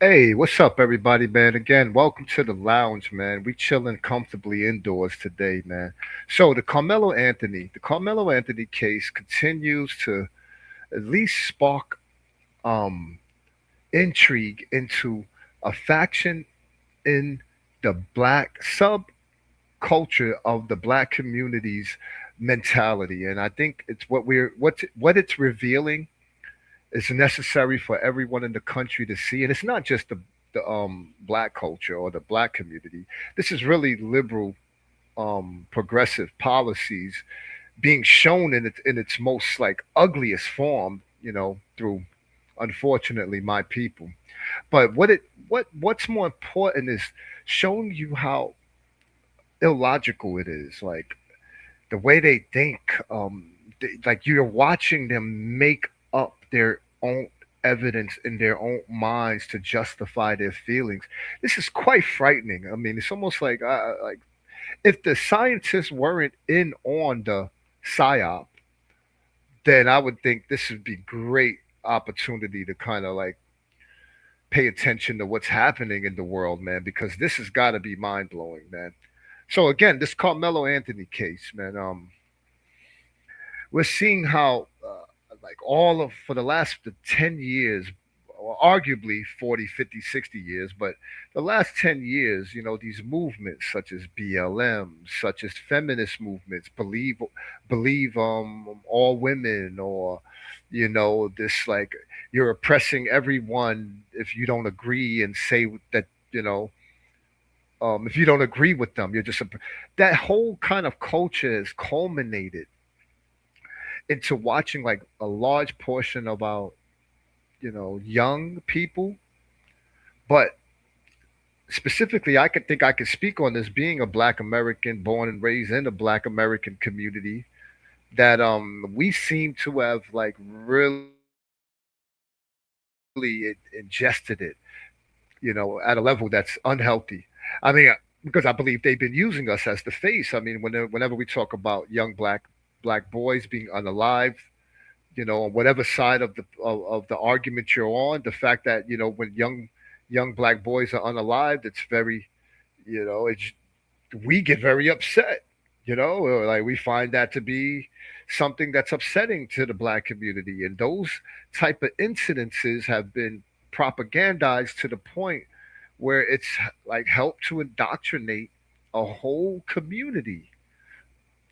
Hey, what's up, everybody, man? Again, welcome to the lounge, man. We chilling comfortably indoors today, man. So the Carmelo Anthony case continues to at least spark um intrigue into a faction in the black subculture of the black community's mentality, and I think it's what it's revealing is necessary for everyone in the country to see. And it's not just the black culture or the black community. This is really liberal, progressive policies being shown in its most like ugliest form. Through unfortunately my people. But what's more important is showing you how illogical it is. Like the way they think, like you're watching them make up their own evidence in their own minds to justify their feelings. This is quite frightening. I mean, it's almost like if the scientists weren't in on the psyop, then I would think this would be great opportunity to kind of like pay attention to what's happening in the world, man, because this has got to be mind blowing, man. So again, this Carmelo Anthony case, man. We're seeing how like all of for the last 10 years, or arguably 40, 50, 60 years, but the last 10 years, these movements such as BLM, such as feminist movements, believe all women, or this like you're oppressing everyone if you don't agree and say that, if you don't agree with them, you're just that whole kind of culture has culminated into watching like a large portion of our young people. But specifically, I could think I could speak on this being a black American born and raised in a black American community, that we seem to have like really ingested it, at a level that's unhealthy. I mean, because I believe they've been using us as the face. I mean, whenever we talk about young black boys being unalived, on whatever side of the argument you're on, the fact that when young black boys are unalived, it's very, it's we get very upset, or like we find that to be something that's upsetting to the black community, and those type of incidences have been propagandized to the point where it's like helped to indoctrinate a whole community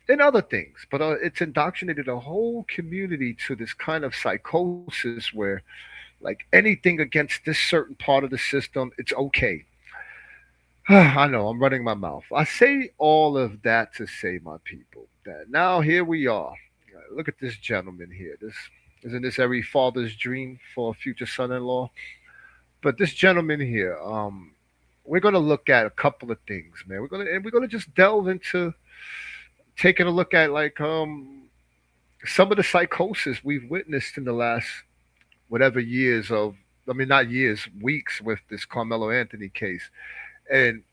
and other things, but it's indoctrinated a whole community to this kind of psychosis where, like, anything against this certain part of the system, it's okay. I know I'm running my mouth. I say all of that to say, my people, that now here we are. Look at this gentleman here. This isn't this every father's dream for a future son-in-law? But this gentleman here, we're gonna look at a couple of things, man. We're gonna just delve into taking a look at like some of the psychosis we've witnessed in the last whatever years of, I mean, not years, weeks, with this Carmelo Anthony case. And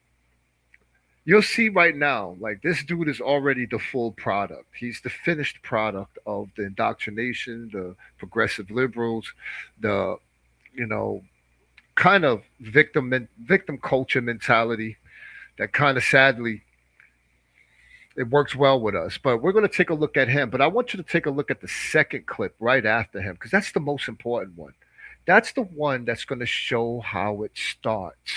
you'll see right now, like, this dude is already the full product. He's the finished product of the indoctrination, the progressive liberals, the, you know kind of victim culture mentality that kind of sadly it works well with us. But we're going to take a look at him. But I want you to take a look at the second clip right after him, because that's the most important one. That's the one that's going to show how it starts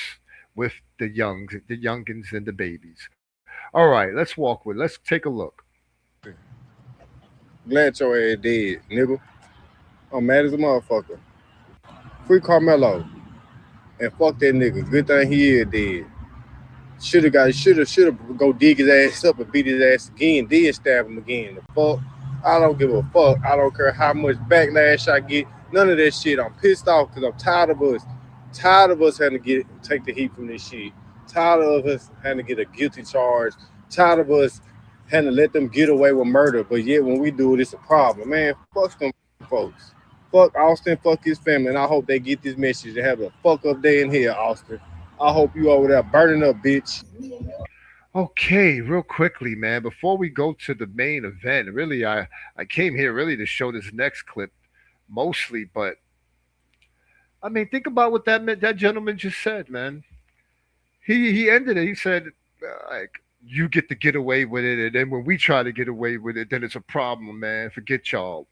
with the youngins and the babies. All right, let's walk with. Let's take a look. Glad your ass dead, nigga. I'm mad as a motherfucker. Free Carmelo and fuck that nigga. Good thing he is dead. Shoulda go dig his ass up and beat his ass again, then stab him again. The fuck? I don't give a fuck. I don't care how much backlash I get. None of that shit. I'm pissed off because I'm tired of us. Tired of us having to take the heat from this shit. Tired of us having to get a guilty charge. Tired of us having to let them get away with murder. But yet when we do it, it's a problem. Man, fuck them folks. Fuck Austin, fuck his family. And I hope they get this message and have a fuck up day in here, Austin. I hope you over there burning up, bitch. Okay, real quickly, man. Before we go to the main event, really, I came here really to show this next clip mostly, but I mean, think about what that gentleman just said, man. He ended it. He said, like, you get away with it, and then when we try to get away with it, then it's a problem, man. Forget y'all.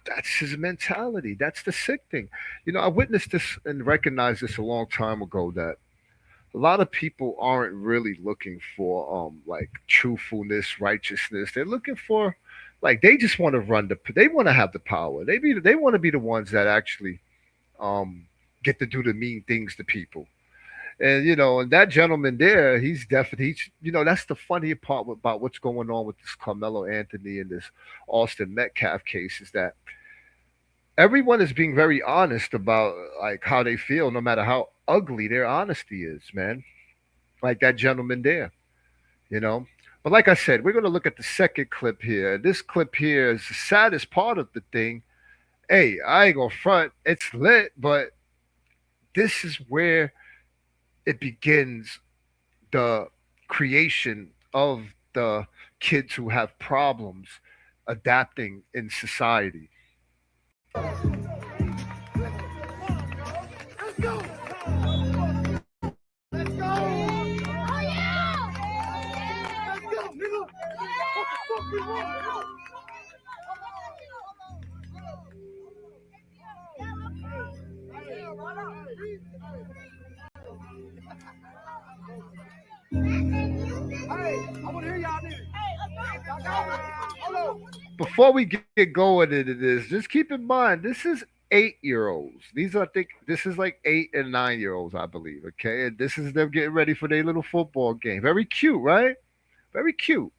That's his mentality. That's the sick thing. I witnessed this and recognized this a long time ago that a lot of people aren't really looking for like truthfulness, righteousness. They're looking for like they just want to they want to have the power. They want to be the ones that actually um get to do the mean things to people. And and that gentleman there, he's definitely that's the funny part about what's going on with this Carmelo Anthony and this Austin Metcalf case is that everyone is being very honest about like how they feel, no matter how ugly their honesty is, man. Like that gentleman there, you know. But like I said, we're gonna look at the second clip here. This clip here is the saddest part of the thing. Hey, I ain't gonna front, it's lit, but this is where it begins the creation of the kids who have problems adapting in society. Before we get going into this, just keep in mind this is 8-year-olds. These are, I think this is like 8 and 9-year-olds, I believe. Okay, and this is them getting ready for their little football game. Very cute, right? Very cute.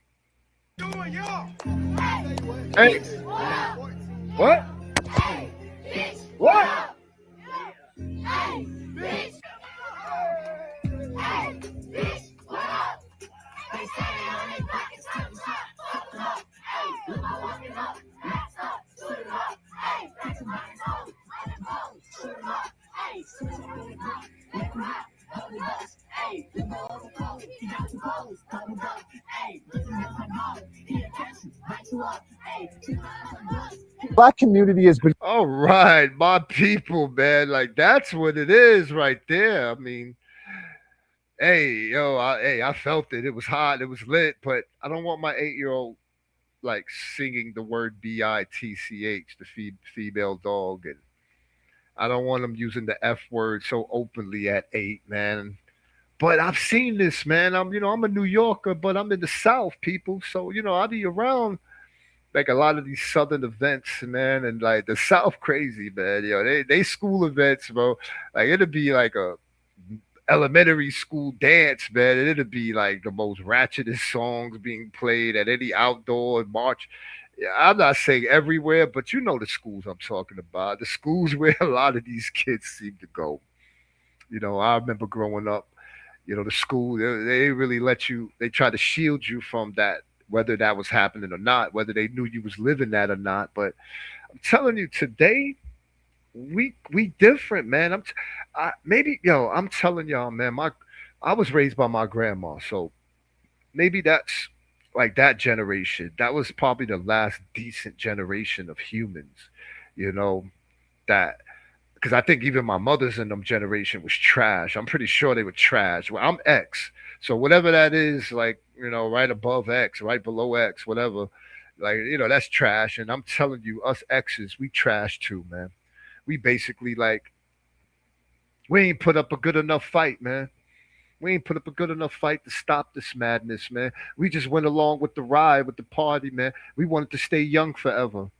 Hey, what? What? All right, my people, man. Like that's what it is right there. I mean, hey, I felt it. It was hot. It was lit. But I don't want my 8-year-old like singing the word bitch, the female dog, and I don't want them using the F word so openly at 8, man. But I've seen this, man. I'm a New Yorker, but I'm in the South, people. So I be around like a lot of these Southern events, man, and like the South crazy, man. They school events, bro. Like it'll be like a elementary school dance, man, and it'll be like the most ratchetest songs being played at any outdoor march. Yeah, I'm not saying everywhere, but you know the schools I'm talking about. The schools where a lot of these kids seem to go. I remember growing up. The school they really let you. They try to shield you from that, whether that was happening or not, whether they knew you was living that or not. But I'm telling you, today we different, man. Maybe I'm telling y'all, man. I was raised by my grandma, so maybe that's like that generation. That was probably the last decent generation of humans, you know, that because I think even my mother's in them generation was trash. I'm pretty sure they were trash. Well, I'm X, so whatever that is, like right above X, right below X, whatever, like that's trash. And I'm telling you, us X's, we trash too, man. We basically like we ain't put up a good enough fight, man. We ain't put up a good enough fight to stop this madness, man. We just went along with the ride, with the party, man. We wanted to stay young forever.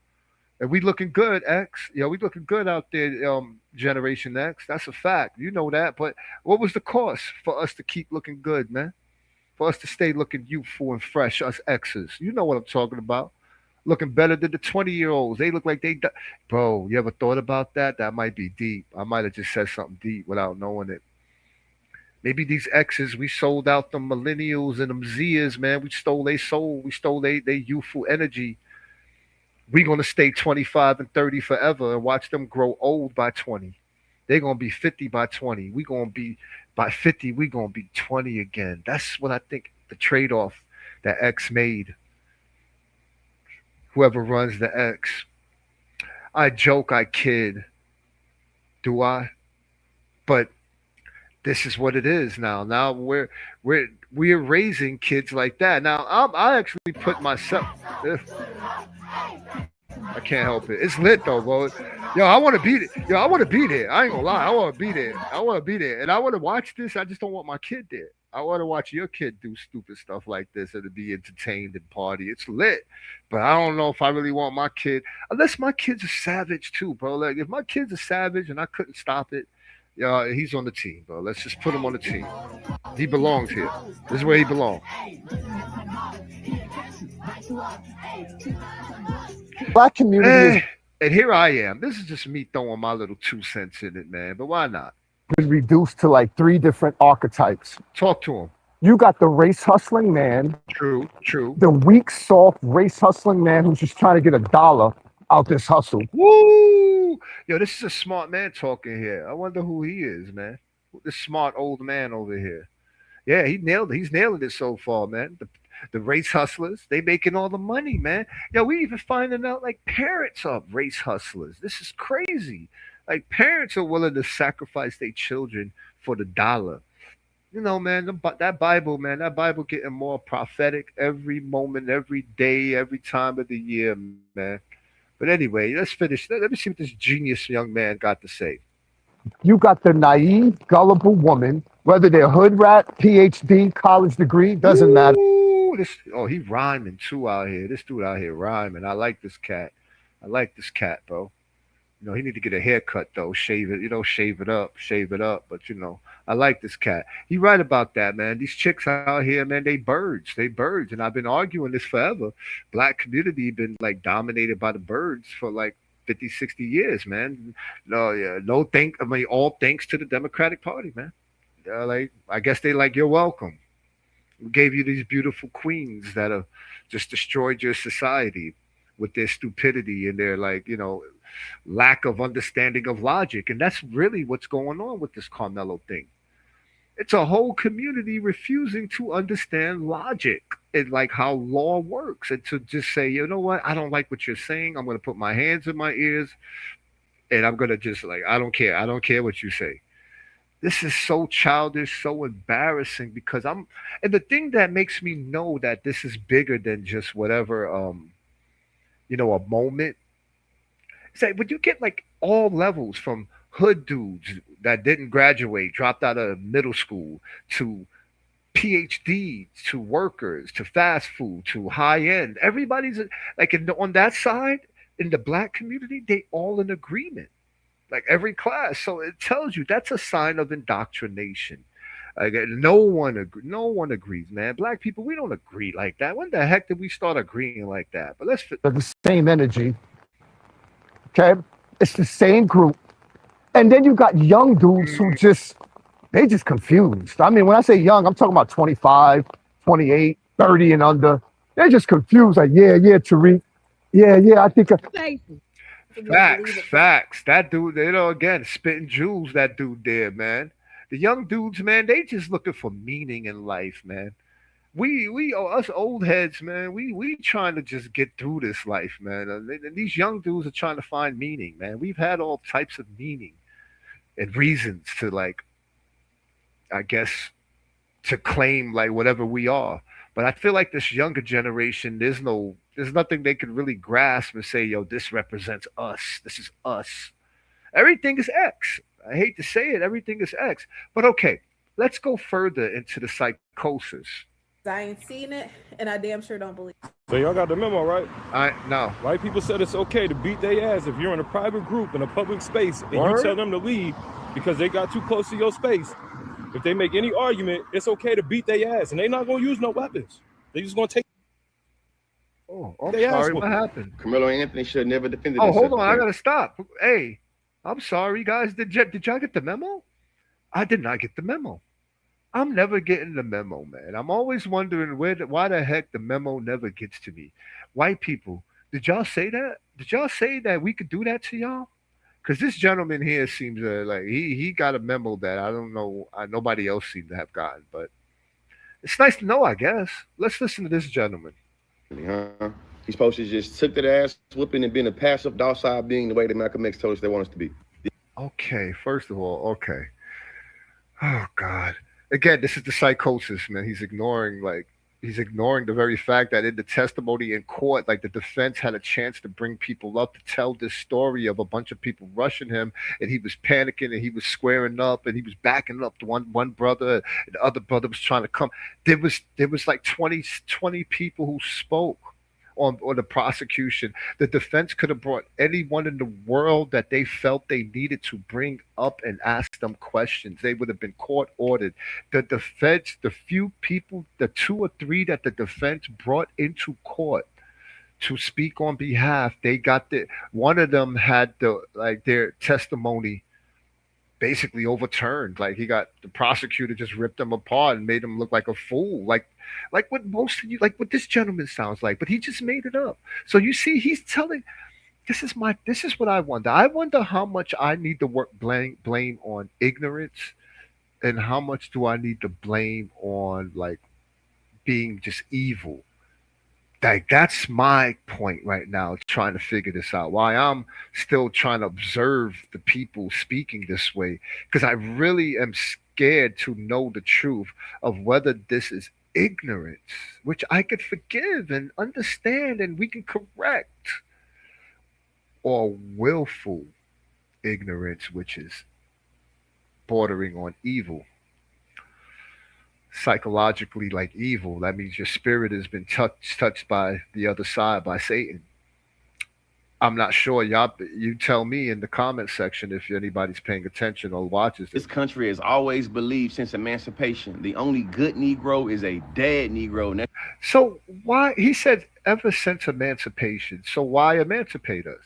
And we looking good, X. We looking good out there, Generation X. That's a fact. You know that. But what was the cost for us to keep looking good, man? For us to stay looking youthful and fresh, us X's. You know what I'm talking about. Looking better than the 20-year-olds. They look like Bro, you ever thought about that? That might be deep. I might have just said something deep without knowing it. Maybe these X's, we sold out the millennials and them Zers, man. We stole their soul. We stole their youthful energy. We gonna stay 25 and 30 forever and watch them grow old by 20. They're gonna be 50 by 20. We gonna be by 50, we gonna be 20 again. That's what I think the trade-off that X made. Whoever runs the X. I joke, I kid. Do I? But this is what it is now. Now we're raising kids like that. Now I actually put myself. eh, I can't help it. It's lit though, bro. Yo, I want to beat it. Yo, I want to be there. I ain't gonna lie. I want to be there. I want to be there, and I want to watch this. I just don't want my kid there. I want to watch your kid do stupid stuff like this and to be entertained and party. It's lit, but I don't know if I really want my kid. Unless my kid's a savage too, bro. Like if my kid's a savage and I couldn't stop it, yeah, he's on the team, bro. Let's just put him on the team. He belongs here. This is where he belongs. Black community has And here I am. This is just me throwing my little 2 cents in it, man. But why not? been reduced to like three different archetypes. Talk to him. You got the race hustling man, True, true. the weak, soft race hustling man who's just trying to get a dollar out this hustle. Woo! Yo, this is a smart man talking here. I wonder who he is, man. This smart old man over here. Yeah, he nailed it. He's nailing it so far, man. The race hustlers, they making all the money, man. Yo, we even finding out like parents are race hustlers. This is crazy. Like parents are willing to sacrifice their children for the dollar. You know, man, that Bible, man, that Bible getting more prophetic every moment, every day, every time of the year, man. But anyway, let's finish. Let me see what this genius young man got to say. You got the naive, gullible woman, whether they're hood rat, PhD, college degree, doesn't matter. Ooh, this he rhyming too out here. This dude out here rhyming. I like this cat. I like this cat, bro. You know, he need to get a haircut though. Shave it, shave it up, shave it up. But I like this cat. He right about that, man. These chicks out here, man, they birds. They birds. And I've been arguing this forever. Black community been like dominated by the birds for like 50, 60 years, man. No, yeah, no I mean, all thanks to the Democratic Party, man. Like, I guess they like, you're welcome. We gave you these beautiful queens that have just destroyed your society with their stupidity and their like, lack of understanding of logic. And that's really what's going on with this Carmelo thing. It's a whole community refusing to understand logic and like how law works and to just say, you know what, I don't like what you're saying. I'm going to put my hands in my ears and I'm going to just like, I don't care. I don't care what you say. This is so childish, so embarrassing because and the thing that makes me know that this is bigger than just whatever, a moment. It's like when you get like all levels from hood dudes that didn't graduate, dropped out of middle school, to PhDs, to workers, to fast food, to high end. Everybody's like on that side in the black community, they all in agreement. Like every class, so it tells you that's a sign of indoctrination. Like no one agrees, man. Black people, we don't agree like that. When the heck did we start agreeing like that? But They're the same energy. Okay? It's the same group. And then you got young dudes who they just confused. I mean, when I say young, I'm talking about 25, 28, 30 and under. They're just confused. Like, yeah, Tariq. Yeah, I think. Facts. That dude, again, spitting jewels. That dude there, man. The young dudes, man, they just looking for meaning in life, man. We us old heads, man. We trying to just get through this life, man. And these young dudes are trying to find meaning, man. We've had all types of meaning and reasons to like, I guess, to claim like whatever we are. But I feel like this younger generation, there's nothing they could really grasp and say, yo, this represents us. This is us. Everything is X. I hate to say it, everything is X. But okay, let's go further into the psychosis. I ain't seen it, and I damn sure don't believe it. So y'all got the memo, right? No. White people said it's okay to beat their ass if you're in a private group in a public space and Word? you tell them to leave because they got too close to your space. If they make any argument, it's okay to beat their ass, and they're not gonna use no weapons. They just gonna take. Oh, I'm They asked sorry. for What it. happened? Carmelo Anthony should have never defended Oh, himself. hold on. I gotta stop. Hey, I'm sorry, guys. Did y'all get the memo? I did not get the memo. I'm never getting the memo, man. I'm always wondering why the heck the memo never gets to me. White people, did y'all say that? Did y'all say that we could do that to y'all? Because this gentleman here seems like he got a memo that I don't know. Nobody else seemed to have gotten, but it's nice to know, I guess. Let's listen to this gentleman. Huh? He's supposed to just took that ass whooping and being a passive, docile being the way that Malcolm X told us they want us to be. Okay, first of all, okay. Oh God. Again, this is the psychosis, man. He's ignoring the very fact that in the testimony in court, like the defense had a chance to bring people up to tell this story of a bunch of people rushing him, and he was panicking and he was squaring up and he was backing up to one brother, and the other brother was trying to come. There was like 20 people who spoke on the prosecution. The defense could have brought anyone in the world that they felt they needed to bring up and ask them questions. They would have been court ordered. The defense, the few people, the two or three that the defense brought into court to speak on behalf, they got the one of them had the like their testimony basically overturned. Like he got the prosecutor just ripped him apart and made him look like a fool. Like what most of you like what this gentleman sounds like, but he just made it up. So you see, he's telling this is what I wonder. I wonder how much I need to work blame on ignorance and how much do I need to blame on like being just evil. Like that's my point right now, trying to figure this out. Why I'm still trying to observe the people speaking this way, because I really am scared to know the truth of whether this is ignorance, which I could forgive and understand and we can correct, or willful ignorance, which is bordering on evil, psychologically like evil. That means your spirit has been touched by the other side, by Satan. I'm not sure. Y'all, you tell me in the comment section if anybody's paying attention or watches This this. country has always believed since emancipation, the only good Negro is a dead Negro. And So why he said ever since emancipation? So why emancipate us?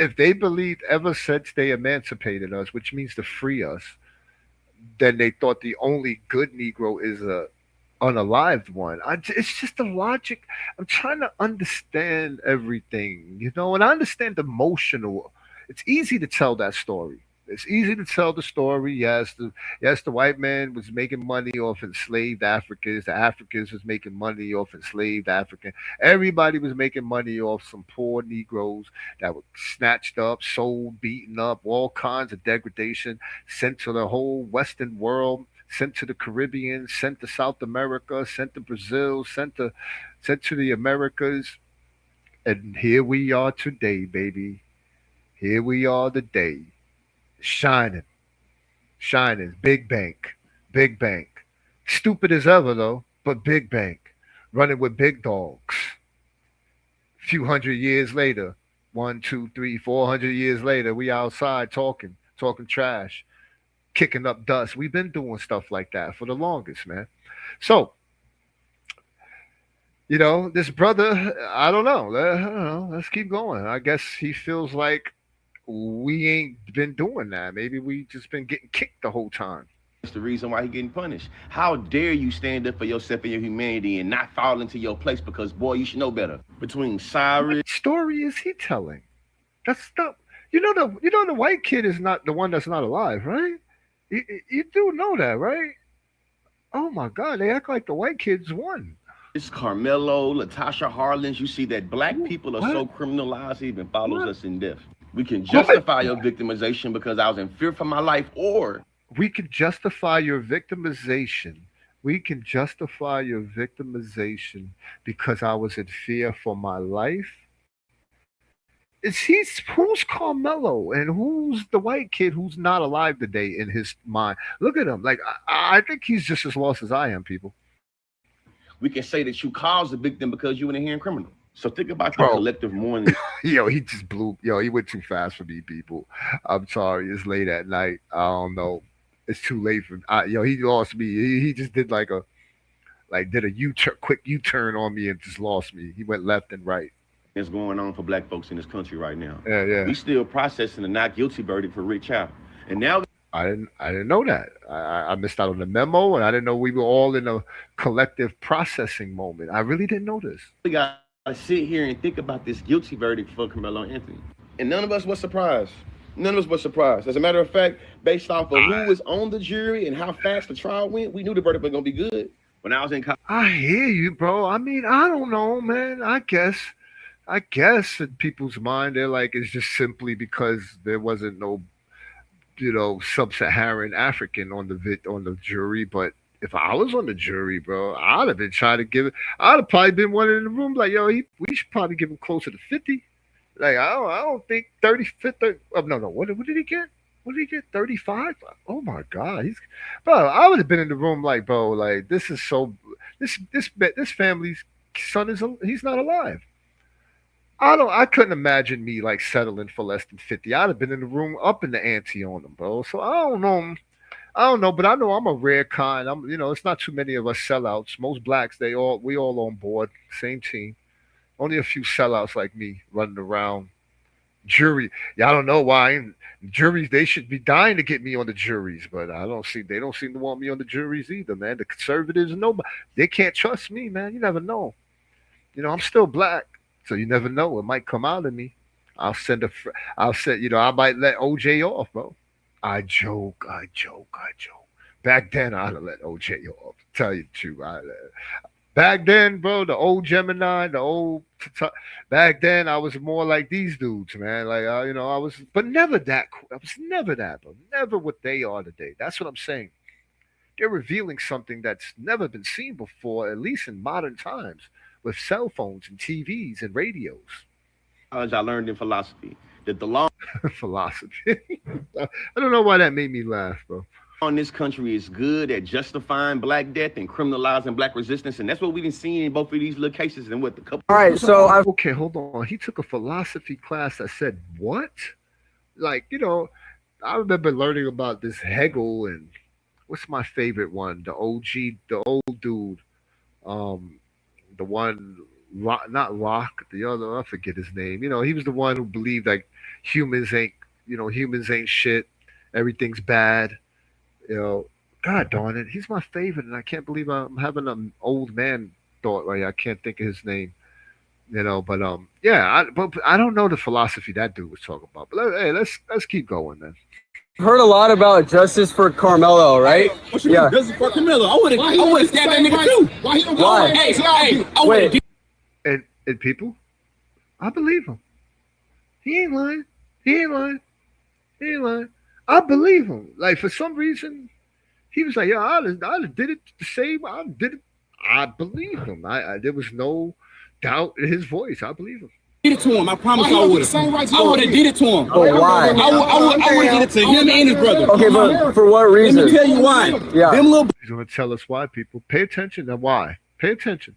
If they believed ever since they emancipated us, which means to free us, then they thought the only good Negro is a unalived one. It's just the logic. I'm trying to understand everything, and I understand the emotional. It's easy to tell that story. It's easy to tell the story. Yes, the white man was making money off enslaved Africans. The Africans was making money off enslaved African. Everybody was making money off some poor Negroes that were snatched up, sold, beaten up, all kinds of degradation, sent to the whole Western world, sent to the Caribbean, sent to South America, sent to Brazil, sent to the Americas, and here we are today, baby. Here we are today, shining, shining. Big bank, big bank. Stupid as ever though, but big bank, running with big dogs. Few hundred years later, one, two, three, 400 years later, we outside talking trash, kicking up dust. We've been doing stuff like that for the longest, man. So, this brother, I don't know. I don't know. Let's keep going. I guess he feels like we ain't been doing that. Maybe we just been getting kicked the whole time. that's the reason why he's getting punished. How dare you stand up for yourself and your humanity and not fall into your place because, boy, you should know better. Between Cyrus, What story is he telling? That's not. The white kid is not the one that's not alive, right? You do know that, right? Oh my God, they act like the white kids won. Carmelo, Latasha Harlins, you see that black people are so What? criminalized, it even follows What? us in death. We can What? justify your victimization because I was in fear for my life, or We can justify your victimization. We can justify your victimization because I was in fear for my life. Who's Carmelo and who's the white kid who's not alive today in his mind? Look at him. Like I think he's just as lost as I am, people. we can say that you caused the victim because you were an inherent criminal. So think about your Bro, collective mourning. he just blew. He went too fast for me, people. I'm sorry. It's late at night. I don't know. It's too late for. He lost me. He just did did a quick U-turn on me and just lost me. He went left and right. That's going on for black folks in this country right now. Yeah, yeah. We still processing the not guilty verdict for Rick Child. And now I didn't know that. I missed out on the memo, and I didn't know we were all in a collective processing moment. I really didn't know this. we got to sit here and think about this guilty verdict for Carmelo Anthony. And none of us was surprised. None of us was surprised. As a matter of fact, based off of who was on the jury and how fast the trial went, we knew the verdict was going to be good. When I was in college, I hear you, bro. I mean, I don't know, man. I guess in people's mind, they're like, it's just simply because there wasn't no sub-Saharan African on the jury. But if I was on the jury, bro, I'd have been trying to give it. I'd have probably been one in the room like, yo, we should probably give him closer to 50. Like I don't think 30, 50. Oh, no. What did he get? What did he get? 35? Oh my God, bro. I would have been in the room like, bro, like this is so. This family's son he's not alive. I couldn't imagine me like settling for less than 50. I'd have been in the room up in the ante on them, bro. So I don't know. I don't know, but I know I'm a rare kind. It's not too many of us sellouts. Most blacks, we all on board, same team. Only a few sellouts like me running around. Jury, yeah, I don't know why. Juries, they should be dying to get me on the juries, but they don't seem to want me on the juries either, man. The conservatives, nobody, they can't trust me, man. You never know. I'm still black, so you never know. It might come out of me. I'll send a, I'll send, I might let OJ off, bro. I joke. Back then, I'd have let OJ off. Tell you the truth, back then, bro, the old Gemini, back then, I was more like these dudes, man. Like, I was, but never that. I was never that, bro. Never what they are today. That's what I'm saying. They're revealing something that's never been seen before, at least in modern times, with cell phones and TVs and radios. As I learned in philosophy, that the law Philosophy. I don't know why that made me laugh, bro. in this country is good at justifying black death and criminalizing black resistance, and that's what we've been seeing in both of these little cases. And what the couple. All right, so Okay, hold on. He took a philosophy class that said what? Like, I remember learning about this Hegel and what's my favorite one? The OG, the old dude, um, the one, not Rock, the other, I forget his name. He was the one who believed like humans ain't, humans ain't shit, everything's bad. You know, God darn it, he's my favorite, and I can't believe I'm having an old man thought. Right, I can't think of his name. But yeah, but I don't know the philosophy that dude was talking about. But hey, let's keep going, man. heard a lot about justice for Carmelo, right? What you mean, justice for Carmelo? I would have stabbed that nigga too. Why he don't go? Why? Hey, I would have. And people, I believe him. He ain't lying. He ain't lying. He ain't lying. I believe him. Like for some reason, he was like, "Yeah, I just did it the same. I did it." I believe him. There was no doubt in his voice. I believe him. Did it to him. I promise I would have. I would have did it to him. But why? I would have did it to him and his brother. Okay, but for what reason? Let me tell you why. Yeah. Them little He's going to tell us why. People, pay attention and why. Pay attention.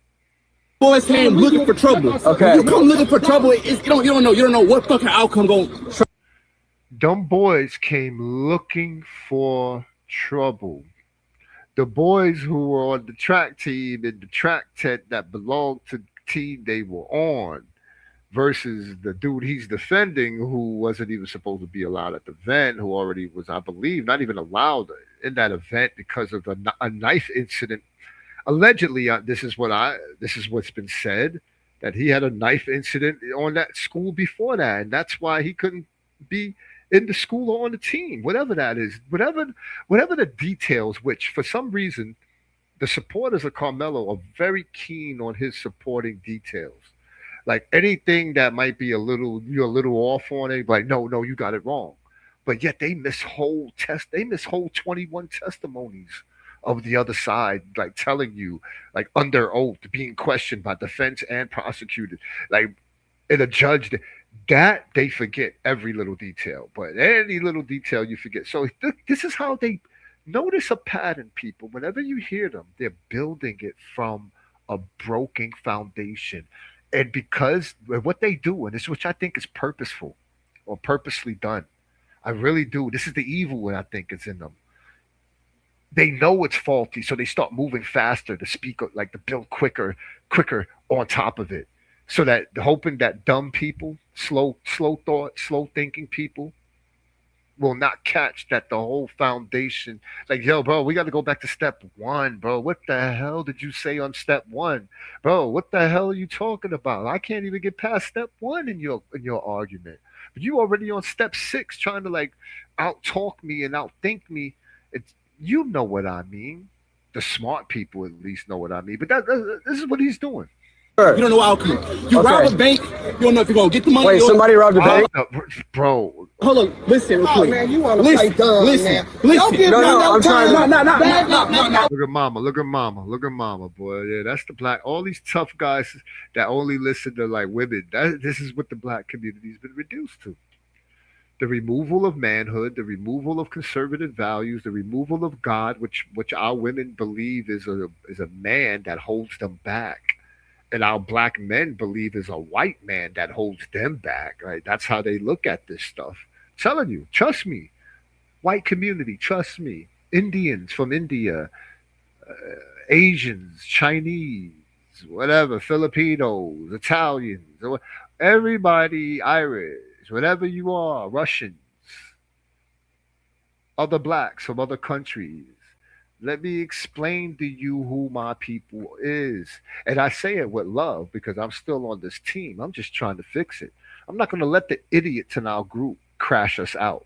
boys came looking for trouble. Okay. When you come looking for trouble, you don't know what fucking outcome going. Dumb boys came looking for trouble. The boys who were on the track team in the track tent that belonged to the team they were on versus the dude he's defending who wasn't even supposed to be allowed at the event, who already was, I believe, not even allowed in that event because of a knife incident. Allegedly, this is what's been said, that he had a knife incident on that school before that, and that's why he couldn't be in the school or on the team, whatever that is, whatever the details. Which for some reason, the supporters of Carmelo are very keen on his supporting details. Like anything that might be you're a little off on it, like no, you got it wrong. But yet they miss whole 21 testimonies of the other side, like telling you, like under oath, being questioned by defense and prosecuted, like and a judge that they forget every little detail, but any little detail you forget. So this is how they notice a pattern, people. Whenever you hear them, they're building it from a broken foundation. And because what they do, and this which I think is purposeful or purposely done, I really do. This is the evil that I think is in them. They know it's faulty, so they start moving faster to speak, like to build quicker on top of it. So that hoping that dumb people, slow thought, slow thinking people will not catch that the whole foundation, like, yo, bro, we got to go back to step one, bro. What the hell did you say on step one? Bro, what the hell are you talking about? I can't even get past step one in your argument. But you already on step six trying to like out talk me and outthink me. It's you know what I mean. The smart people at least know what I mean. But this is what he's doing. You don't know the outcome. You rob a bank, you don't know if you're gonna get the money. Wait, somebody robbed a bank? Bro. Hold on, listen real quick. Man, you want to play dumb, man. Listen. No, I'm trying to. No. Look at mama, boy. Yeah, that's the black. All these tough guys that only listen to like women. This is what the black community's been reduced to. The removal of manhood, the removal of conservative values, the removal of God, which our women believe is a man that holds them back, and our black men believe is a white man that holds them back. Right? That's how they look at this stuff. I'm telling you, trust me, white community, trust me. Indians from India, Asians, Chinese, whatever, Filipinos, Italians, everybody, Irish, whatever you are, Russians, other blacks from other countries. Let me explain to you who my people is. And I say it with love because I'm still on this team. I'm just trying to fix it. I'm not going to let the idiots in our group crash us out.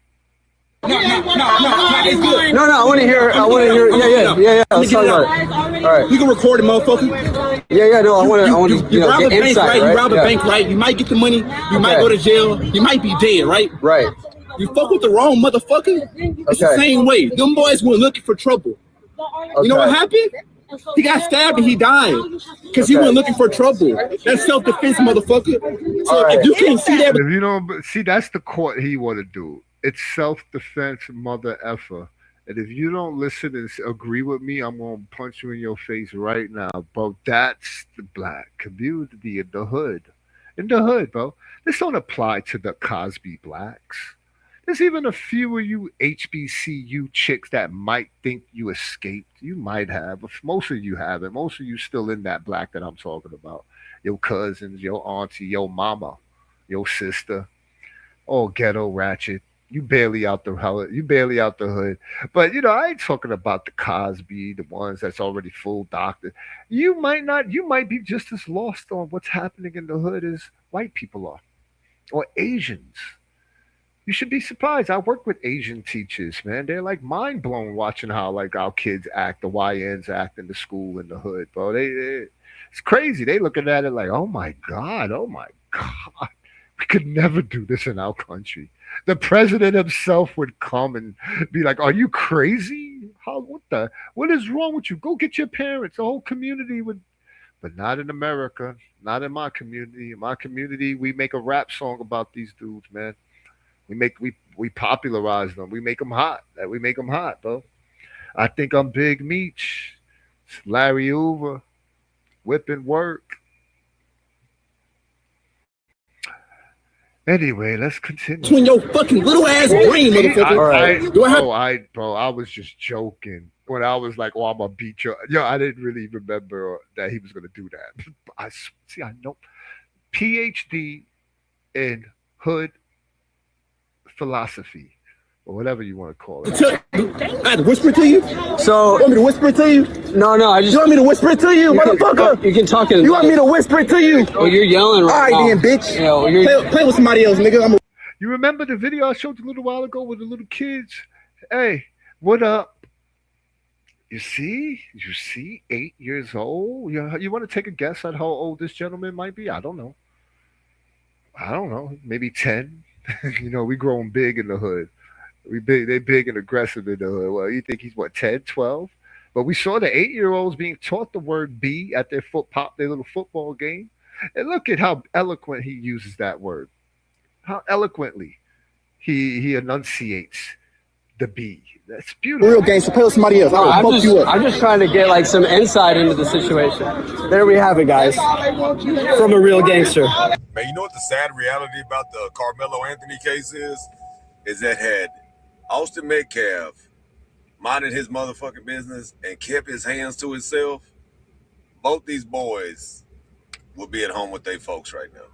No, it's good. No, I want to hear. Yeah. Let's talk about it. All right. You can record it, motherfucker. Yeah. No, I want to. You rob a get bank, insight, right? You rob a bank, right? You might get the money. You might go to jail. You might be dead, right? Right. You fuck with the wrong motherfucker. It's the same way. Them boys were looking for trouble. You know what happened? He got stabbed and he died because he wasn't looking for trouble. That's self-defense, motherfucker. So if you can't see that, If you don't see, that's the court he want to do. It's self-defense, mother effer. And if you don't listen and agree with me, I'm gonna punch you in your face right now, bro. That's the black community in the hood. In the hood, bro. This don't apply to the Cosby blacks. There's even a few of you HBCU chicks that might think you escaped. You might have, but most of you haven't. Most of you still in that black that I'm talking about. Your cousins, your auntie, your mama, your sister, all ghetto ratchet. You barely out the hood. You barely out the hood. But I ain't talking about the Cosby, the ones that's already full doctor. You might not. You might be just as lost on what's happening in the hood as white people are, or Asians. You should be surprised. I work with Asian teachers, man. They're like mind blown watching how like our kids act, the YNs act in the school in the hood, bro. It's crazy. They looking at it like, oh my God. We could never do this in our country. The president himself would come and be like, are you crazy? What is wrong with you? Go get your parents. The whole community would, but not in America, not in my community. In my community, we make a rap song about these dudes, man. We popularize them. We make them hot. We make them hot, bro. I think I'm Big Meech, Larry Hoover, whipping work. Anyway, let's continue. between your fucking little ass brain, motherfucker. I was just joking when I was like, "Oh, I'm gonna beat you." I didn't really remember that he was gonna do that. I know. PhD in hood philosophy, or whatever you want to call it. I had to whisper to you. So You want me to whisper it to you? no, You want me to whisper it to you, motherfucker? You can talk in. You want me to whisper it to you? Oh, you're yelling All right right, now. then, bitch. Yeah, well, you're, Play with somebody else, nigga. You remember the video I showed you a little while ago with the little kids? Hey, what up? You see, 8 years old. You want to take a guess at how old this gentleman might be? I don't know. Maybe 10. We growing big in the hood. They big and aggressive in the hood. Well, you think he's what, 10, 12? But we saw the 8-year-olds being taught the word "be" at their little football game, and look at how eloquent he uses that word. How eloquently he enunciates the "be." That's beautiful. Real gangster. Play with somebody else. I'll fuck you up. I'm just trying to get like some insight into the situation. There we have it, guys. From a real gangster. Man, you know what the sad reality about the Carmelo Anthony case is? Is that had Austin Metcalf minded his motherfucking business and kept his hands to himself, both these boys will be at home with their folks right now.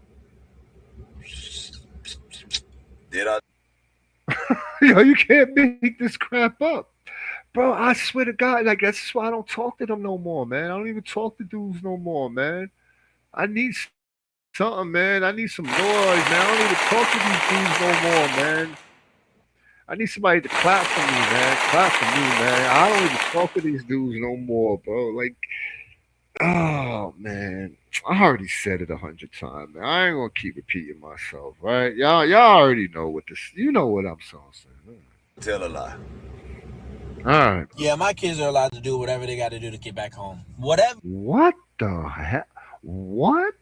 Did I? You can't make this crap up. Bro, I swear to God, like that's why I don't talk to them no more, man. I don't even talk to dudes no more, man. I need something, man. I need some noise, man. I don't even talk to these dudes no more, man. I need somebody to clap for me, man. Clap for me, man. I don't even talk to these dudes no more, bro. Like, Oh man, I already said it 100 times, man. I ain't gonna keep repeating myself, right? Y'all already know what this. You know what I'm saying. Tell a lie. All right. Yeah, my kids are allowed to do whatever they got to do to get back home. Whatever. What the heck? What?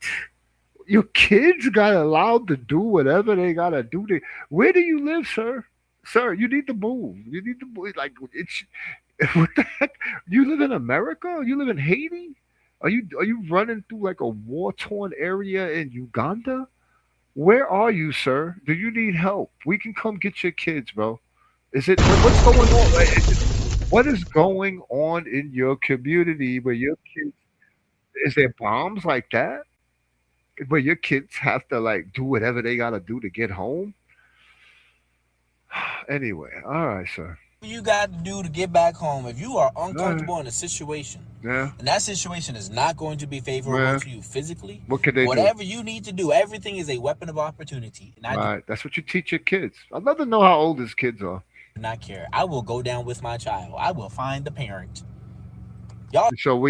Your kids got allowed to do whatever they gotta do. Where do you live, sir? Sir, you need to move. You need to move. Like it's what the heck? You live in America? You live in Haiti? Are you running through like a war torn area in Uganda? Where are you, sir? Do you need help? We can come get your kids, bro. What's going on? What is going on in your community where your kids? Is there bombs like that? Where your kids have to like do whatever they gotta do to get home? Anyway, all right, sir. You got to do to get back home, if you are All right. uncomfortable in a situation, Yeah, and that situation is not going to be favorable yeah. to you physically, What can they do? whatever you need to do, everything is a weapon of opportunity. And I do Right. That's what you teach your kids. I'd love to know how old his kids are. not care. I will go down with my child. I will find the parent. Y'all So what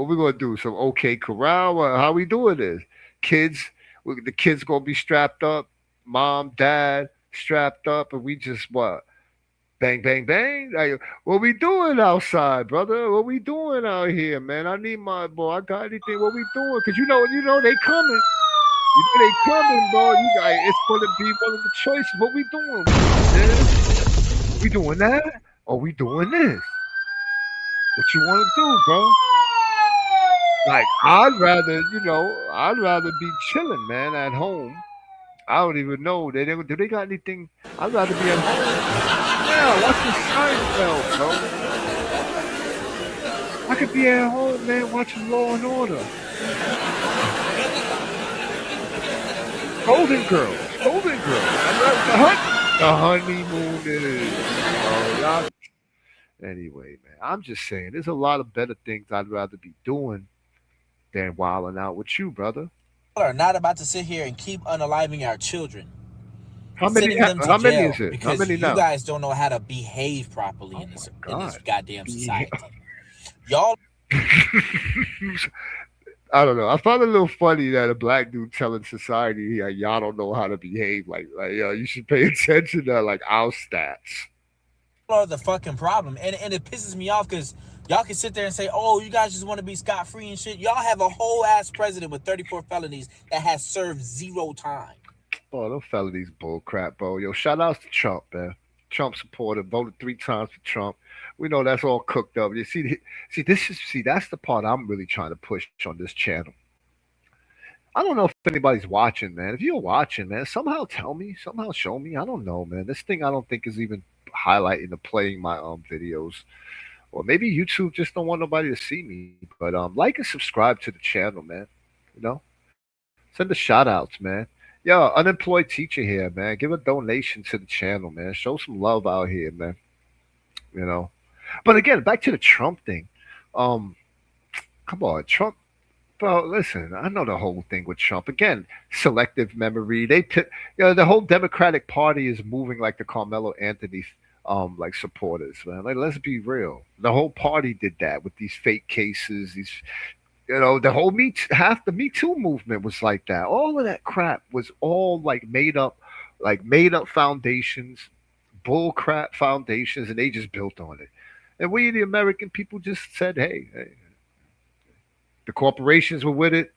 we gonna do? Some okay corral? How we doing this? Kids, the kids gonna be strapped up. Mom, dad strapped up, and we just what? Bang, bang, bang. Like, what we doing outside, brother? What we doing out here, man? I need my boy. I got anything? What we doing? Cause you know they coming. You know they coming, bro. You got it's gonna be one of the choices. What we doing? We doing this? We doing that? Or we doing this? What you want to do, bro? Like I'd rather be chilling, man, at home. I don't even know. Do they got anything? I'd rather be at home. Yeah, watching Seinfeld, bro. I could be at home, man, watching Law and Order. Golden Girls. Golden Girls. The honeymoon is. Oh, y'all. Anyway, man, I'm just saying, there's a lot of better things I'd rather be doing than wilding out with you, brother. are not about to sit here and keep unaliving our children, How many? sending them to How many jail is it? How because many you now? guys don't know how to behave properly Oh in my this God. goddamn Yeah. society. Y'all I don't know. I found it a little funny that a black dude telling society, yeah, y'all don't know how to behave. Like, you should pay attention to like our stats. are the fucking problem, and it pisses me off because y'all can sit there and say, "Oh, you guys just want to be scot free and shit." Y'all have a whole ass president with 34 felonies that has served 0 time. Oh, those felonies bull crap, bro. Yo, shout outs to Trump, man. Trump supporter, voted 3 times for Trump. We know that's all cooked up. You see, that's the part I'm really trying to push on this channel. I don't know if anybody's watching, man. If you're watching, man, somehow tell me, somehow show me. I don't know, man. This thing I don't think is even highlighting or playing my videos. Or maybe YouTube just don't want nobody to see me. But like and subscribe to the channel, man. You know? Send the shout outs, man. Yo, unemployed teacher here, man. Give a donation to the channel, man. Show some love out here, man. You know. But again, back to the Trump thing. Um, Come on, Trump. Bro, listen, I know the whole thing with Trump. Again, selective memory. The whole Democratic Party is moving like the Carmelo Anthony like supporters, man. Like, let's be real. The whole party did that with these fake cases, these the whole half the Me Too movement was like that. All of that crap was all like made up foundations, bull crap foundations, and they just built on it. And we, the American people, just said, hey, the corporations were with it.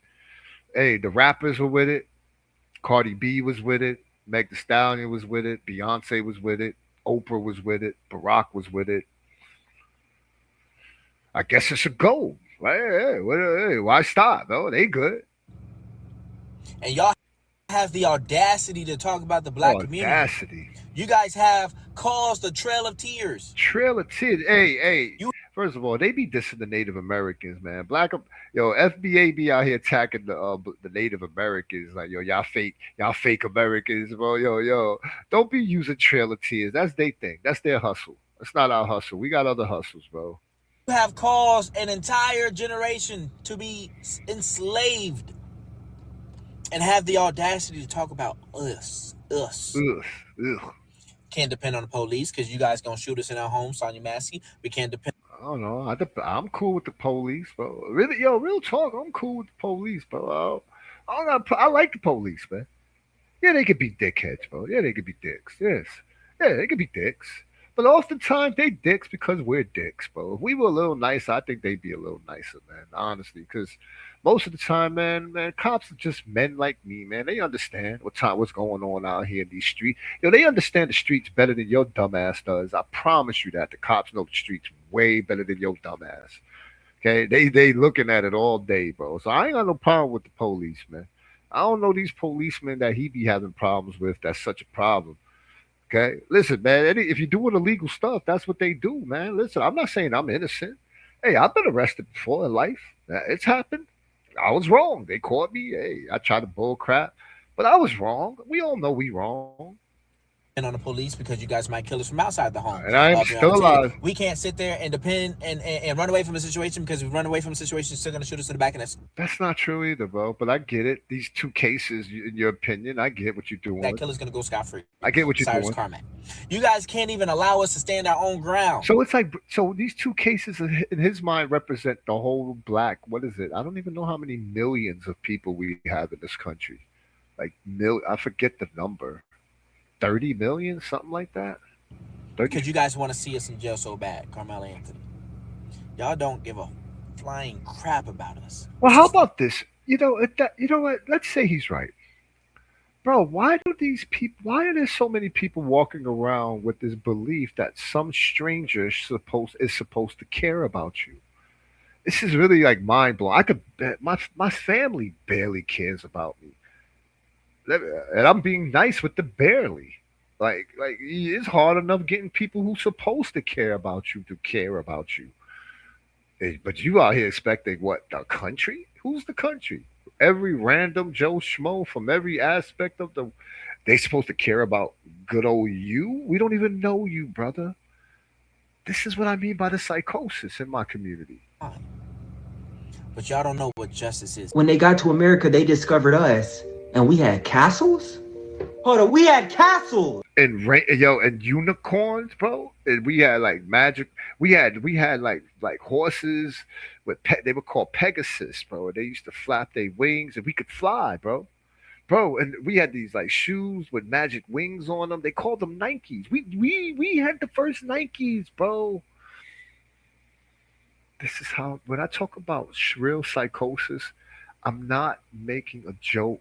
Hey, the rappers were with it. Cardi B was with it. Meg Thee Stallion was with it. Beyonce was with it. Oprah was with it. Barack was with it. I guess it's a go. Hey, why stop? Oh, they good. And y'all have the audacity to talk about the black community. Audacity. You guys have caused a trail of tears. Trail of tears. Hey. You First of all, they be dissing the Native Americans, man. FBA be out here attacking the Native Americans. Like, yo, y'all fake Americans, bro. Yo, don't be using Trail of Tears. That's their thing. That's their hustle. That's not our hustle. We got other hustles, bro. have caused an entire generation to be enslaved and have the audacity to talk about us. Ugh. Can't depend on the police because you guys gonna shoot us in our home, Sonya Massey. We can't depend I don't know. I'm cool with the police, bro. Really, yo, real talk. I'm cool with the police, bro. I like the police, man. Yeah, they could be dickheads, bro. Yeah, they could be dicks. Yes. Yeah, they could be dicks. But oftentimes they dicks because we're dicks, bro. If we were a little nicer, I think they'd be a little nicer, man. Honestly, because most of the time, man, cops are just men like me, man. They understand what's going on out here in these streets. They understand the streets better than your dumbass does. I promise you that the cops know the streets way better than your dumbass. Okay, they looking at it all day, bro. So I ain't got no problem with the police, man. I don't know these policemen that he be having problems with. That's such a problem. Okay, listen, man. If you're doing illegal stuff, that's what they do, man. Listen, I'm not saying I'm innocent. Hey, I've been arrested before in life. It's happened. I was wrong. They caught me. Hey, I tried to bull crap, but I was wrong. We all know we wrong, on the police because you guys might kill us from outside the home. and I am still alive. We can't sit there and depend and run away from a situation because if we run away from a situation, it's still going to shoot us in the back of the. That's not true either, bro. But I get it. These two cases, in your opinion, I get what you're doing. That killer's going to go scot-free. I get what you're Cyrus doing. Carmack. You guys can't even allow us to stand our own ground. So it's like, so these two cases in his mind represent the whole black. What is it? I don't even know how many millions of people we have in this country. Like I forget the number. 30 million, something like that. 30? Because you guys want to see us in jail so bad, Carmelo Anthony. Y'all don't give a flying crap about us. Well, how about this? You know what? Let's say he's right, bro. Why are there so many people walking around with this belief that some stranger is supposed to care about you? This is really like mind blowing. I could bet my family barely cares about me. And I'm being nice with the barely. Like it's hard enough getting people who's supposed to care about you to care about you. But you out here expecting what? The country? Who's the country? Every random Joe Schmo from every aspect of they supposed to care about good old you? We don't even know you, brother. This is what I mean by the psychosis in my community. But y'all don't know what justice is. When they got to America, they discovered us. And we had castles? Hold on, we had castles. And unicorns, bro. And we had like magic. We had like horses with they were called Pegasus, bro. They used to flap their wings and we could fly, bro. Bro, and we had these like shoes with magic wings on them. They called them Nikes. We had the first Nikes, bro. This is how when I talk about real psychosis, I'm not making a joke.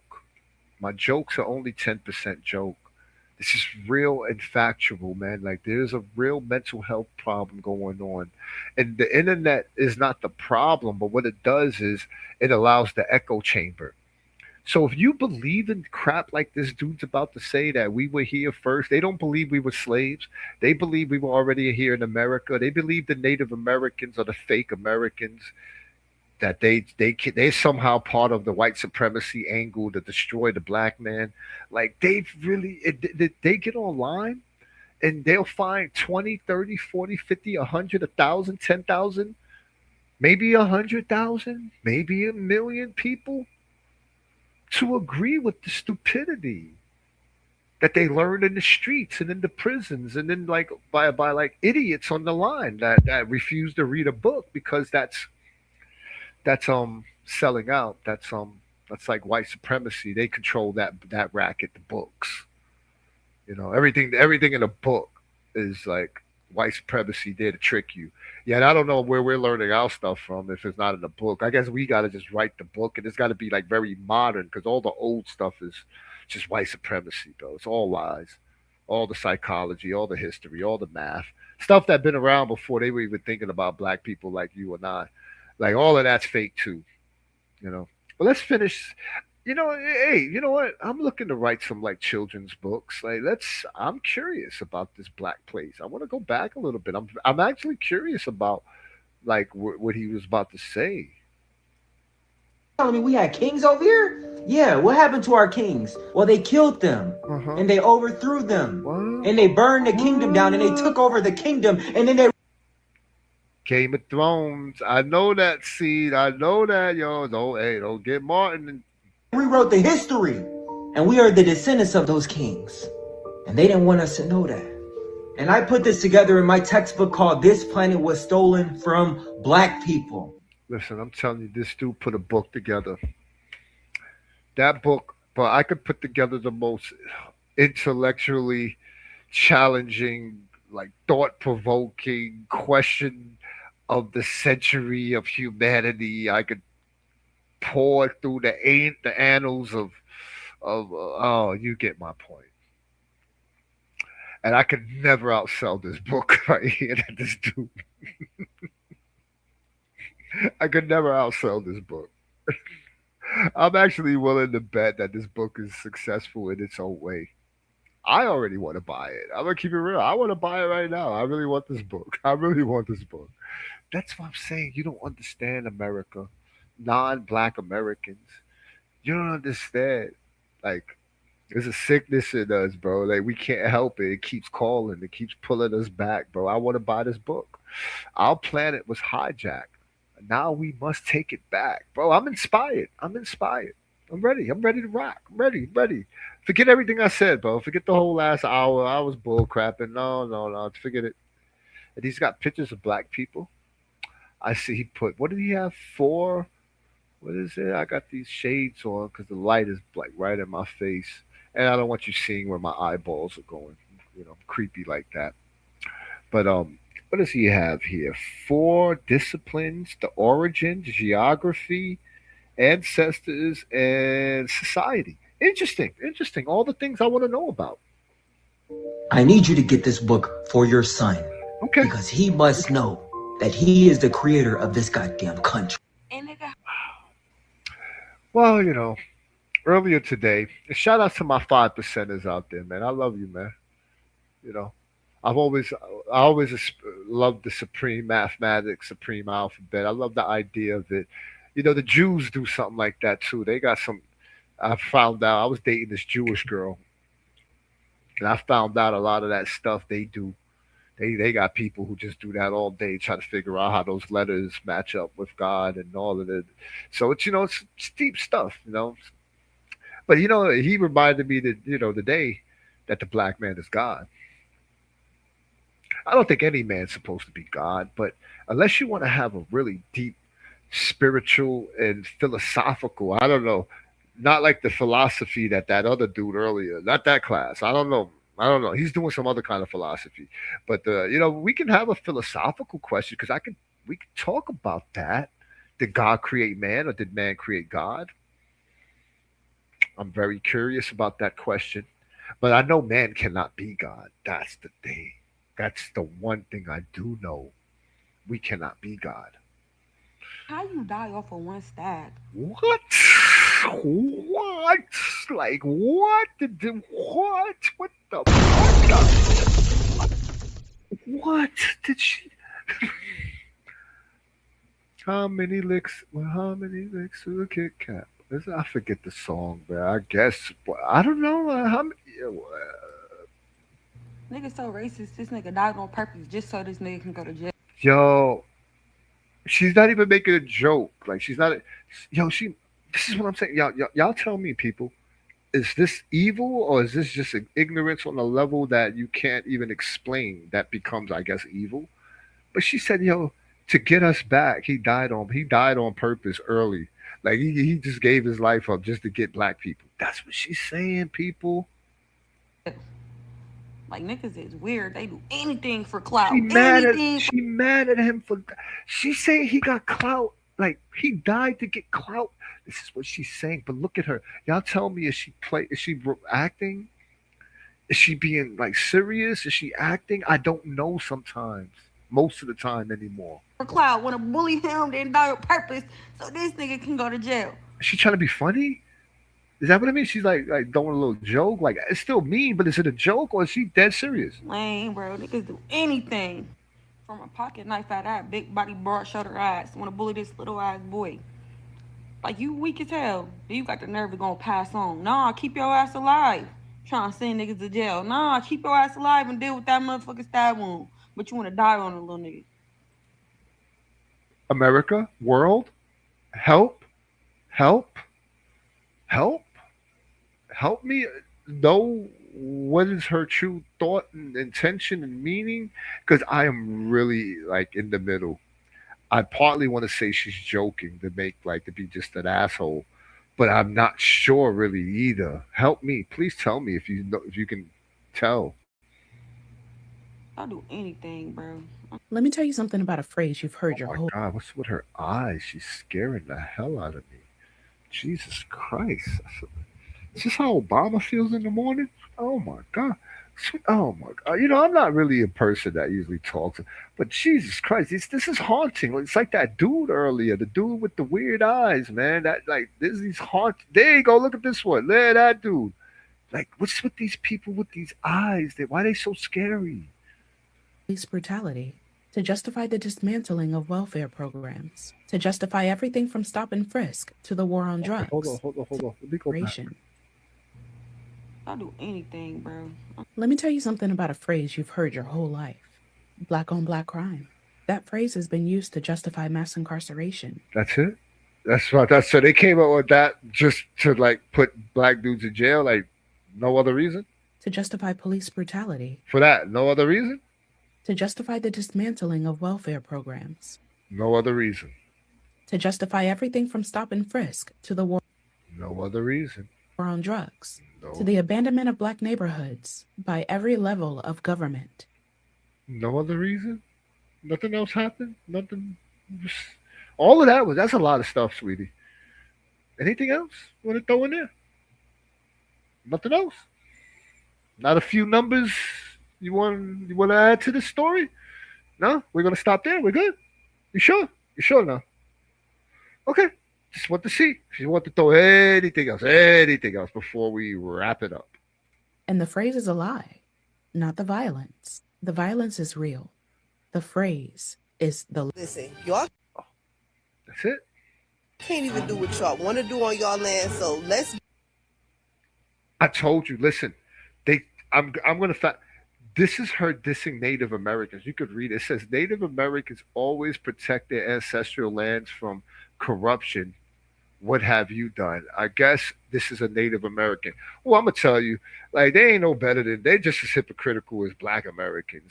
My jokes are only 10% joke. This is real and factual, man. Like there's a real mental health problem going on. And the internet is not the problem, but what it does is it allows the echo chamber. So if you believe in crap like this dude's about to say that we were here first, they don't believe we were slaves. They believe we were already here in America. They believe the Native Americans are the fake Americans. That they're somehow part of the white supremacy angle to destroy the black man. Like they get online and they'll find 20, 30, 40, 50, 100, 1,000, 10,000, maybe 100,000, maybe 1,000,000 people to agree with the stupidity that they learned in the streets and in the prisons and then like by like idiots on the line that refuse to read a book because that's selling out. That's like white supremacy. They control that racket, the books. Everything in a book is like white supremacy there to trick you. Yeah, and I don't know where we're learning our stuff from if it's not in the book. I guess we gotta just write the book and it's gotta be like very modern because all the old stuff is just white supremacy, bro. It's all lies. All the psychology, all the history, all the math. Stuff that been around before they were even thinking about black people like you and I. Like all of that's fake too, But let's finish. Hey, you know what? I'm looking to write some like children's books. Like I'm curious about this black place. I want to go back a little bit. I'm actually curious about like what he was about to say. Telling me we had kings over here? Yeah, what happened to our kings? Well, they killed them and they overthrew them and they burned the kingdom down and they took over the kingdom and then they Game of Thrones. I know that seed. I know that, yo. Don't get Martin. Rewrote the history. And we are the descendants of those kings. And they didn't want us to know that. And I put this together in my textbook called This Planet Was Stolen from Black People. Listen, I'm telling you, this dude put a book together. That book, but I could put together the most intellectually challenging, like thought provoking question of the century of humanity. I could pour through the annals of oh, you get my point. And I could never outsell this book right here that this dude. I could never outsell this book. I'm actually willing to bet that this book is successful in its own way. I already want to buy it. I'm gonna keep it real. I want to buy it right now. I really want this book. I really want this book. That's what I'm saying. You don't understand America, non-black Americans. You don't understand. Like, there's a sickness in us, bro. Like, we can't help it. It keeps calling. It keeps pulling us back, bro. I want to buy this book. Our planet was hijacked. Now we must take it back, bro. I'm inspired. I'm inspired. I'm ready. I'm ready to rock. I'm ready. Ready. Forget everything I said, bro. Forget the whole last hour. I was bull crapping. No, no, no. Forget it. And he's got pictures of black people. I see he put, what did he have? Four? What is it? I got these shades on because the light is like right in my face. And I don't want you seeing where my eyeballs are going. Creepy like that. But what does he have here? Four disciplines: the origin, geography, ancestors, and society. Interesting, interesting. All the things I want to know about. I need you to get this book for your son. Okay. Because he must know that he is the creator of this goddamn country. Well, earlier today, shout out to my 5%ers out there, man. I love you, man. You know, I always loved the supreme mathematics, supreme alphabet. I love the idea of it. The Jews do something like that too. They got some. I found out I was dating this Jewish girl, and I found out a lot of that stuff they do. They got people who just do that all day, try to figure out how those letters match up with God and all of it. So it's deep stuff. But he reminded me that the day that the black man is God. I don't think any man's supposed to be God, but unless you want to have a really deep spiritual and philosophical, I don't know, not like the philosophy that other dude earlier, not that class. I don't know. I don't know. He's doing some other kind of philosophy, but we can have a philosophical question because we can talk about that. Did God create man or did man create God? I'm very curious about that question, but I know man cannot be God. That's the thing. That's the one thing I do know. We cannot be God. How you die off of one stab? What? What? Like what? What? What the? What did she? How many licks? Well, how many licks to a Kit Kat? I forget the song, but I guess I don't know how many. Nigga so racist. This nigga died on purpose just so this nigga can go to jail. Yo, she's not even making a joke. Like she's not. Yo, she. This is what I'm saying. Y'all tell me, people. Is this evil or is this just an ignorance on a level that you can't even explain? That becomes, I guess, evil. But she said, "Yo, to get us back, he died on purpose early. Like he just gave his life up just to get black people." That's what she's saying, people. Like niggas is weird. They do anything for clout. She mad at him for. She saying he got clout. Like he died to get clout. This is what she's saying. But look at her. Y'all tell me, is she acting? Is she being like serious? Is she acting? I don't know sometimes. Most of the time anymore. For clout. When a bully him, then die on purpose so this nigga can go to jail. Is she trying to be funny? Is that what I mean? She's like doing a little joke. Like it's still mean, but is it a joke or is she dead serious? Lame, bro. Niggas do anything. From a pocket knife at that big body, broad shoulder ass. Want to bully this little ass boy. Like you weak as hell. You got the nerve to go pass on. Nah, keep your ass alive. Trying to send niggas to jail. Nah, keep your ass alive and deal with that motherfucking stab wound. But you want to die on a little nigga. America, world, help, help, help, help me know what is her true thought and intention and meaning? Because I am really like in the middle. I partly want to say she's joking to make like to be just an asshole, but I'm not sure really either. Help me, please tell me if you know if you can tell. I'll do anything, bro. Let me tell you something about a phrase you've heard Oh your my whole. God, what's with her eyes? She's scaring the hell out of me. Jesus Christ. Is this how Obama feels in the morning? Oh my God. Oh my God. I'm not really a person that usually talks, but Jesus Christ, this is haunting. It's like that dude earlier, the dude with the weird eyes, man. That like there's these haunt. There you go. Look at this one. There, that dude. Like, what's with these people with these eyes? Why are they so scary? Police brutality, to justify the dismantling of welfare programs, to justify everything from stop and frisk to the war on Okay, drugs. hold on. Let me go back. I'll do anything, bro. Let me tell you something about a phrase you've heard your whole life. Black on black crime. That phrase has been used to justify mass incarceration. That's it. That's what. That's so they came up with that just to like put black dudes in jail, like no other reason To justify police brutality. for that. No other reason. To justify the dismantling of welfare programs. No other reason. To justify everything from stop and frisk to the war No other reason. on drugs. No. To the abandonment of black neighborhoods by every level of government. No other reason. Nothing else happened. Nothing. Just, all of that was. That's a lot of stuff, sweetie. Anything else you want to throw in there? Nothing else. Not a few numbers you want to add to the story? No, we're gonna stop there. We're good. You sure? You sure now? Okay. Just want to see if you want to throw anything else before we wrap it up. And the phrase is a lie, not the violence. The violence is real. The phrase is the. Listen, y'all That's it. can't even do what y'all want to do on y'all land, so let's. I told you. Listen, they. I'm gonna. This is her dissing Native Americans. You could read it. It says Native Americans always protect their ancestral lands from corruption. What have you done? I guess this is a Native American. Well, I'm gonna tell you, like they ain't no better than they just as hypocritical as Black Americans.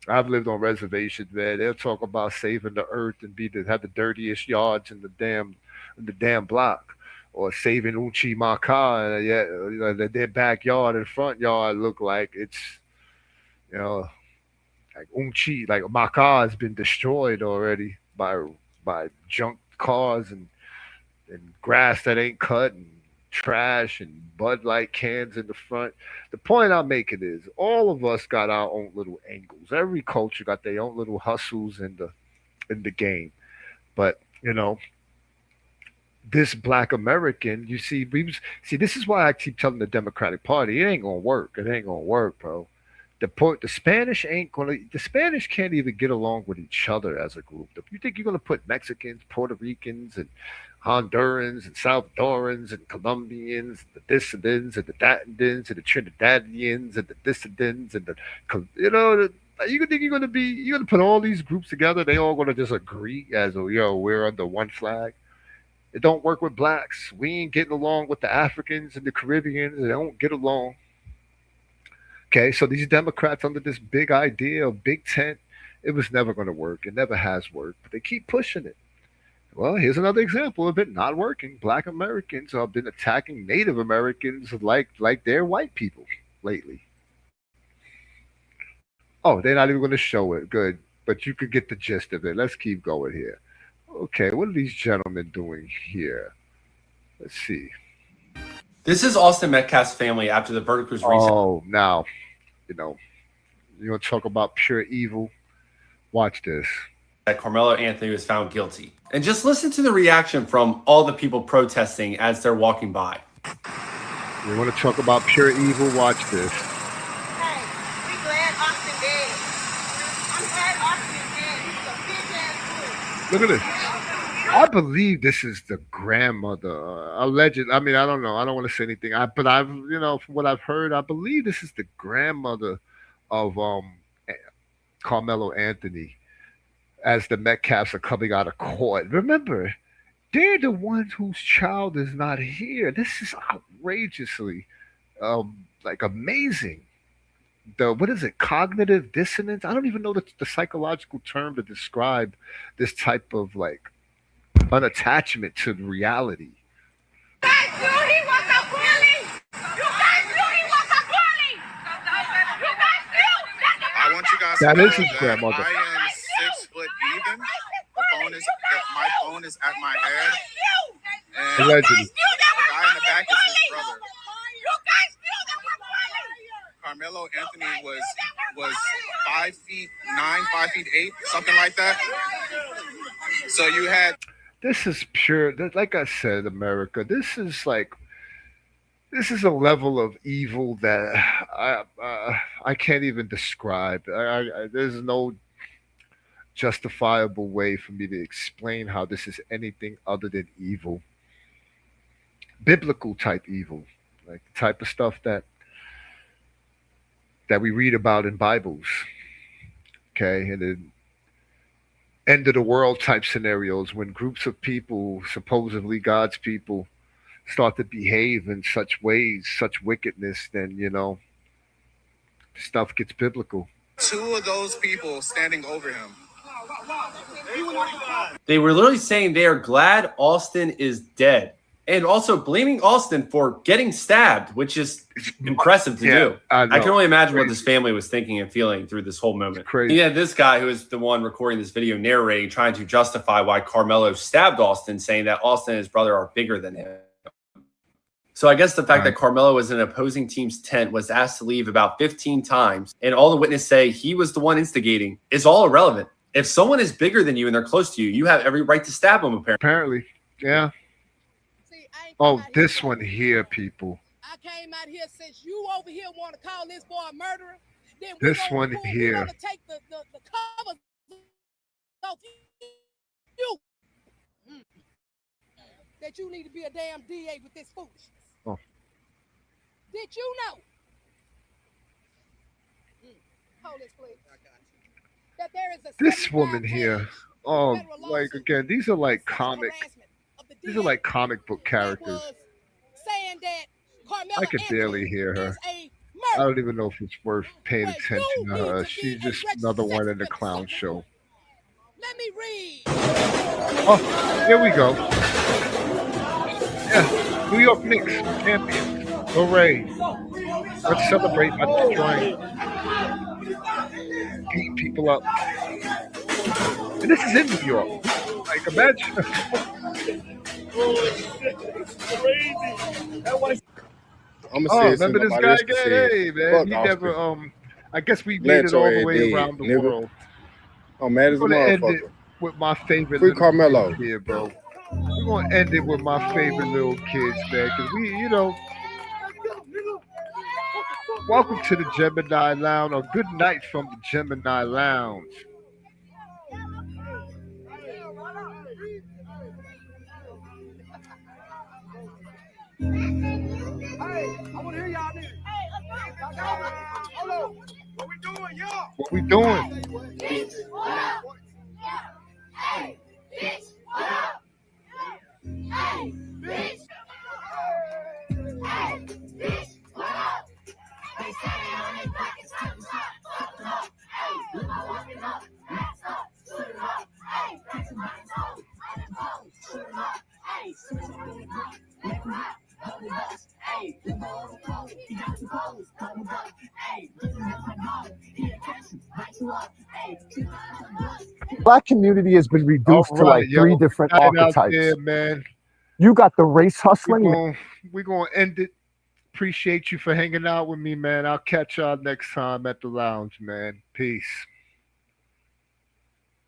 I've lived on reservations, man. They'll talk about saving the earth and have the dirtiest yards in the damn block, or saving Uchi Maka, and yet their backyard and front yard look like it's you know like Unchi, like Maka has been destroyed already by junk cars and grass that ain't cut and trash and Bud Light cans in the front. The point I'm making is all of us got our own little angles. Every culture got their own little hustles in the game. But this Black American, you see, this is why I keep telling the Democratic Party it ain't gonna work. It ain't gonna work, bro. The Spanish ain't gonna. The Spanish can't even get along with each other as a group. You think you're gonna put Mexicans, Puerto Ricans, and Hondurans, and Salvadorans, and Colombians, and the dissidents, and the Datans, and the Trinidadians, and the dissidents, and you think you're gonna put all these groups together? They all gonna just agree as we're under one flag. It don't work with blacks. We ain't getting along with the Africans and the Caribbeans. They don't get along. Okay, so these Democrats under this big idea of big tent, it was never going to work. It never has worked, but they keep pushing it. Well, here's another example of it not working. Black Americans have been attacking Native Americans like they're white people lately. Oh, they're not even going to show it. Good, but you could get the gist of it. Let's keep going here. Okay, what are these gentlemen doing here? Let's see. This is Austin Metcalf's family after the verdict was reached. Oh, now, you want to talk about pure evil? Watch this. That Carmelo Anthony was found guilty. And just listen to the reaction from all the people protesting as they're walking by. You want to talk about pure evil? Watch this. Hey, we glad Austin dead. I'm glad Austin is dead. He's a bitch ass fool. Look at this. I believe this is the grandmother, alleged. I mean, I don't know. I don't want to say anything. But I've, from what I've heard, I believe this is the grandmother of Carmelo Anthony, as the Metcalfs are coming out of court. Remember, they're the ones whose child is not here. This is outrageously like amazing. The what is it? Cognitive dissonance. I don't even know the psychological term to describe this type of like unattachment to reality. I want you guys to That know is his that grandmother. I am 6 foot even. My phone is at my head. And Allegedly. the guy in the back is his brother. Carmelo Anthony was 5 feet 9, 5 feet 8, something like that. So you had This is pure. Like I said, America. This is a level of evil that I can't even describe. There's no justifiable way for me to explain how this is anything other than evil, biblical type evil, like the type of stuff that we read about in Bibles. Okay, and then end of the world type scenarios when groups of people, supposedly God's people, start to behave in such ways, such wickedness, then stuff gets biblical. 2 of those people standing over him. They were literally saying they are glad Austin is dead. And also blaming Austin for getting stabbed, which is impressive to do. I can only imagine what this family was thinking and feeling through this whole moment. Crazy. Yeah, this guy who is the one recording this video narrating, trying to justify why Carmelo stabbed Austin, saying that Austin and his brother are bigger than him. So I guess the fact that Carmelo was in an opposing team's tent, was asked to leave about 15 times, and all the witnesses say he was the one instigating, is all irrelevant. If someone is bigger than you and they're close to you, you have every right to stab them, Apparently, yeah. Oh, this one here, people. I came out here since you over here want to call this boy a murderer. Then This one here. We're going to take the covers off you. That you need to be a damn DA with this foolishness. Oh. Did you know? Hold this, please. That there is a This woman here. Oh, like again, these are like comic book characters. Saying that Carmelo I could barely hear her. I don't even know if it's worth paying attention to her. She's just another one in the clown show. Let me read. Oh, here we go. Yeah, New York Knicks champions. Hooray! Let's celebrate by destroying, beating people up. And this is in New York. Like, imagine. I'm Oh, remember this guy again? Hey, man. He never, I guess we made it all the way around the world. I'm mad as a I'm gonna end it motherfucker. with my favorite Free little Carmelo. kids here, bro. We're gonna end it with my favorite little kids, man, because welcome to the Gemini Lounge, or good night from the Gemini Lounge. What we doing? Black community has been reduced to like three different archetypes. There, man. You got the race hustling. We're gonna end it. Appreciate you for hanging out with me, man. I'll catch y'all next time at the lounge, man. Peace.